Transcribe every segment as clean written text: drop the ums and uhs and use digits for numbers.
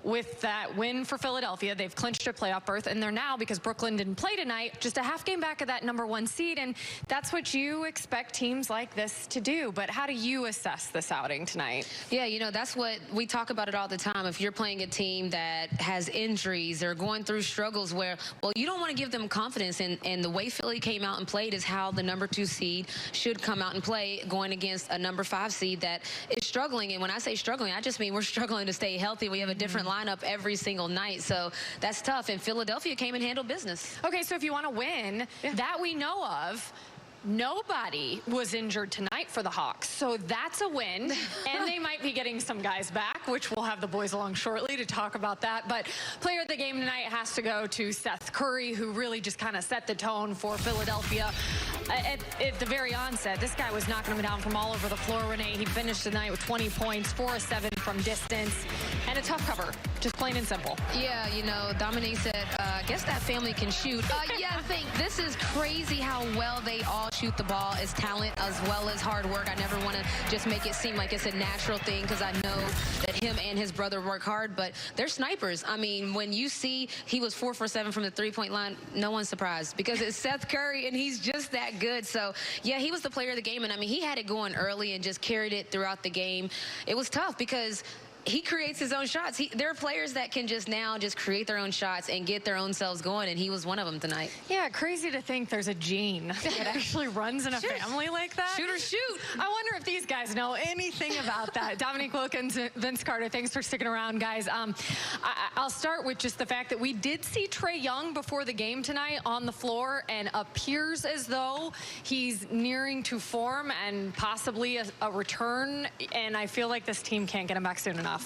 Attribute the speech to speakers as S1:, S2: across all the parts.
S1: with that win for Philadelphia, they've clinched a playoff berth, and they're now, because Brooklyn didn't play tonight, just a half game back of that #1 seed, and that's what you expect teams like this to do. But how do you assess this outing tonight?
S2: Yeah, you know, that's what we talk about it all the time. If you're playing a team that has injuries or going through struggles where, well, you don't want to give them confidence, and the way Philly came out and played is how the #2 seed should come out and play, going against a #5 seed that is struggling. And when I say struggling, I just mean we're struggling to stay healthy. We have a different lineup every single night, so that's tough. And Philadelphia came and handled business.
S1: Okay, so if you want to win, that we know of, nobody was injured tonight for the Hawks, so that's a win. And they might be getting some guys back, which we'll have the boys along shortly to talk about that. But player of the game tonight has to go to Seth Curry, who really just kind of set the tone for Philadelphia. At the very onset, this guy was knocking them down from all over the floor, Renee. He finished the night with 20 points, 4 of 7 from distance, and a tough cover, just plain and simple.
S2: Yeah, you know, Dominique said, I guess that family can shoot. Yeah, I think this is crazy how well they all shoot the ball. It's talent as well as hard work. I never want to just make it seem like it's a natural thing, because I know that him and his brother work hard, but they're snipers. I mean, when you see he was 4 for 7 from the three-point line, no one's surprised, because it's Seth Curry, and he's just that good. So, yeah, he was the player of the game, and I mean, he had it going early and just carried it throughout the game. It was tough because he creates his own shots. There are players that can just now just create their own shots and get their own selves going, and he was one of them tonight.
S1: Yeah, crazy to think there's a gene that actually runs in a family like that.
S2: Shoot or shoot.
S1: I wonder if these guys know anything about that. Dominique Wilkins, Vince Carter, thanks for sticking around, guys. I'll start with just the fact that we did see Trae Young before the game tonight on the floor, and appears as though he's nearing to form and possibly a return, and I feel like this team can't get him back soon enough.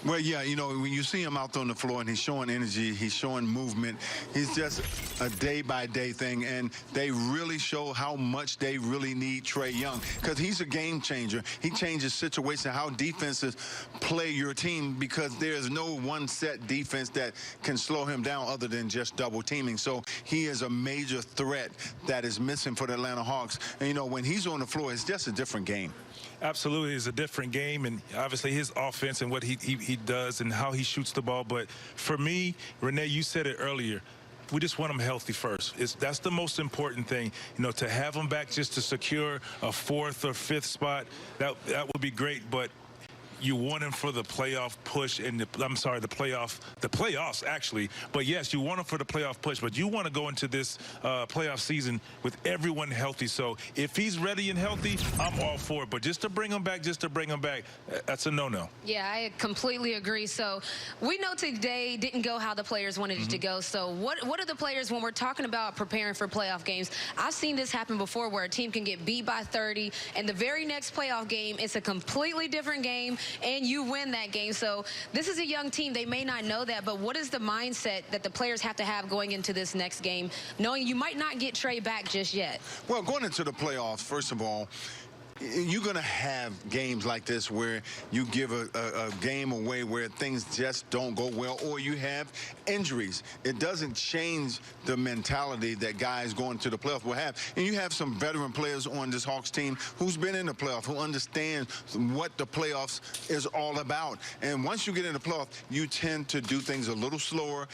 S3: Well, yeah, you know, when you see him out on the floor and he's showing energy, he's showing movement, he's just a day-by-day thing, and they really show how much they really need Trae Young, because he's a game changer. He changes situations, how defenses play your team, because there's no one set defense that can slow him down other than just double teaming. So he is a major threat that is missing for the Atlanta Hawks. And, you know, when he's on the floor, it's just a different game.
S4: Absolutely, it's a different game, and obviously his offense and what he does and how he shoots the ball. But for me, Renee, you said it earlier, we just want him healthy first. That's the most important thing. You know, to have him back just to secure a 4th or 5th spot, that would be great. But you want him for the playoff push, and the playoffs actually. But yes, you want him for the playoff push, but you want to go into this playoff season with everyone healthy. So if he's ready and healthy, I'm all for it. But just to bring him back, that's a no-no.
S2: Yeah, I completely agree. So we know today didn't go how the players wanted it to go. So what are the players, when we're talking about preparing for playoff games? I've seen this happen before, where a team can get beat by 30, and the very next playoff game, it's a completely different game, and you win that game. So this is a young team. They may not know that, but what is the mindset that the players have to have going into this next game, knowing you might not get Trae back just yet?
S3: Well, going into the playoffs, first of all, you're going to have games like this where you give a game away where things just don't go well, or you have injuries. It doesn't change the mentality that guys going to the playoffs will have. And you have some veteran players on this Hawks team who's been in the playoffs, who understand what the playoffs is all about. And once you get in the playoffs, you tend to do things a little slower.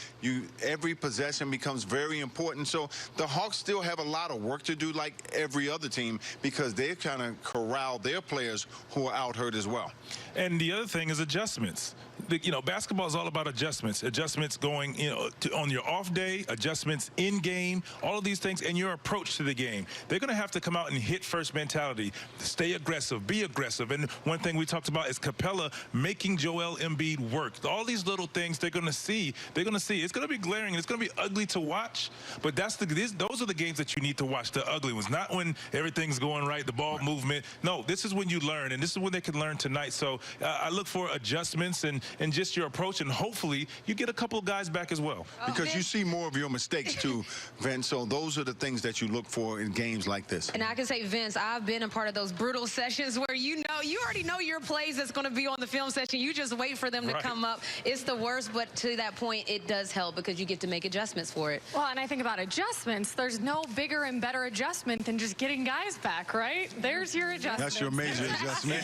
S3: Every possession becomes very important. So the Hawks still have a lot of work to do, like every other team, because they're kind of corral their players who are out hurt as well.
S4: And the other thing is adjustments. You know, basketball is all about adjustments. Adjustments going, you know, on your off day, adjustments in game, all of these things, and your approach to the game. They're going to have to come out and hit first mentality, stay aggressive, be aggressive. And one thing we talked about is Capella making Joel Embiid work. All these little things they're going to see. They're going to see. It's going to be glaring. It's going to be ugly to watch. But those are the games that you need to watch, the ugly ones, not when everything's going right, the ball movement. No, this is when you learn, and this is when they can learn tonight. So I look for adjustments and just your approach, and hopefully you get a couple of guys back as well.
S3: Because you see more of your mistakes too, Vince. So those are the things that you look for in games like this.
S2: And I can say, Vince, I've been a part of those brutal sessions where you already know your plays that's going to be on the film session. You just wait for them to come up. It's the worst, but to that point, it does help because you get to make adjustments for it.
S1: Well, and I think about adjustments. There's no bigger and better adjustment than just getting guys back, right? There's your adjustment.
S3: That's your major adjustment.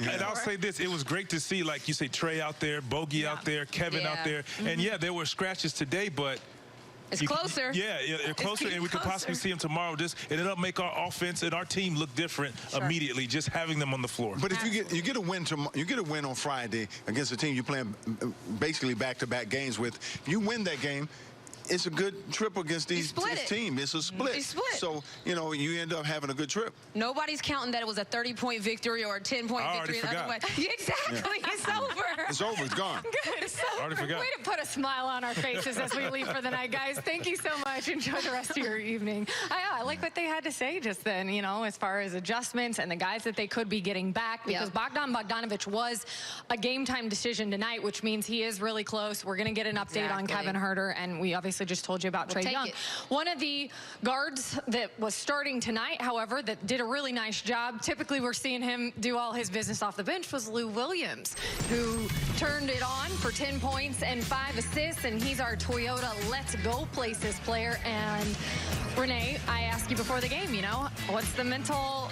S4: And I'll say this, it was great to see, like you said, obviously Trey out there, Bogey out there, Kevin out there. And yeah, there were scratches today, but
S2: it's closer.
S4: Yeah, they're closer, and we could possibly see them tomorrow. And it'll make our offense and our team look different immediately, just having them on the floor.
S3: But if you get a win on Friday against a team you're playing basically back-to-back games with, if you win that game, it's a good trip against this team. It's a split.
S2: It's split.
S3: So, you know, you end up having a good trip.
S2: Nobody's counting that it was a 30-point victory or a 10-point victory. Exactly. It's over.
S3: It's over. It's gone.
S1: Good. So,
S4: I already forgot.
S1: Way to put a smile on our faces as we leave for the night, guys. Thank you so much. Enjoy the rest of your evening. I like what they had to say just then, you know, as far as adjustments and the guys that they could be getting back, because Bogdan Bogdanovic was a game-time decision tonight, which means he is really close. We're going to get an update on Kevin Huerter, and we obviously just told you about Trae Young. One of the guards that was starting tonight, however, that did a really nice job, typically we're seeing him do all his business off the bench, was Lou Williams, who turned it on for 10 points and 5 assists, and he's our Toyota Let's Go Places player. And Renee, I asked you before the game, you know, what's the mental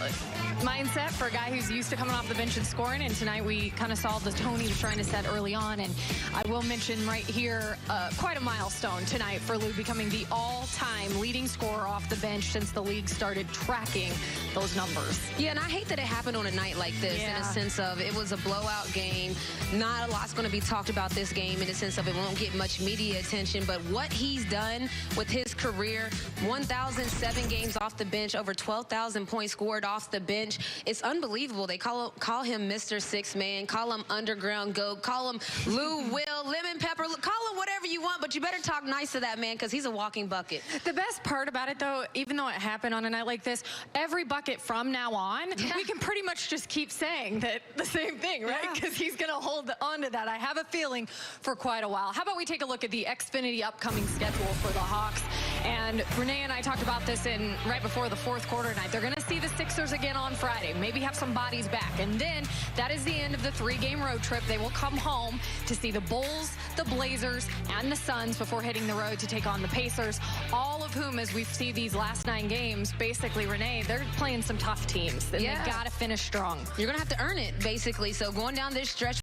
S1: mindset for a guy who's used to coming off the bench and scoring? And tonight we kind of saw the tone he was trying to set early on. And I will mention right here, quite a milestone tonight for Lou, becoming the all-time leading scorer off the bench since the league started tracking those numbers.
S2: Yeah, and I hate that it happened on a night like this in a sense of it was a blowout game. Not a lot's going to be talked about this game in the sense of it won't get much media attention, but what he's done with his career, 1,007 games off the bench, over 12,000 points scored off the bench. It's unbelievable. They call him Mr. Six Man, call him Underground Goat, call him Lou Will, Lemon Pepper, call him whatever you want, but you better talk nice to that man because he's a walking bucket.
S1: The best part about it, though, even though it happened on a night like this, every bucket from now on, we can pretty much just keep saying that the same thing, right? Because he's going to hold on to that, I have a feeling, for quite a while. How about we take a look at the Xfinity upcoming schedule for the Hawks? And Renee and I talked about this right before the fourth quarter tonight. They're going to see the Sixers again on Friday, maybe have some bodies back. And then that is the end of the 3-game road trip. They will come home to see the Bulls, the Blazers, and the Suns before hitting the road to take on the Pacers, all of whom, as we see these last 9 games, basically, Renee, they're playing some tough teams. And they've got to finish strong.
S2: You're going to have to earn it, basically. So going down this stretch,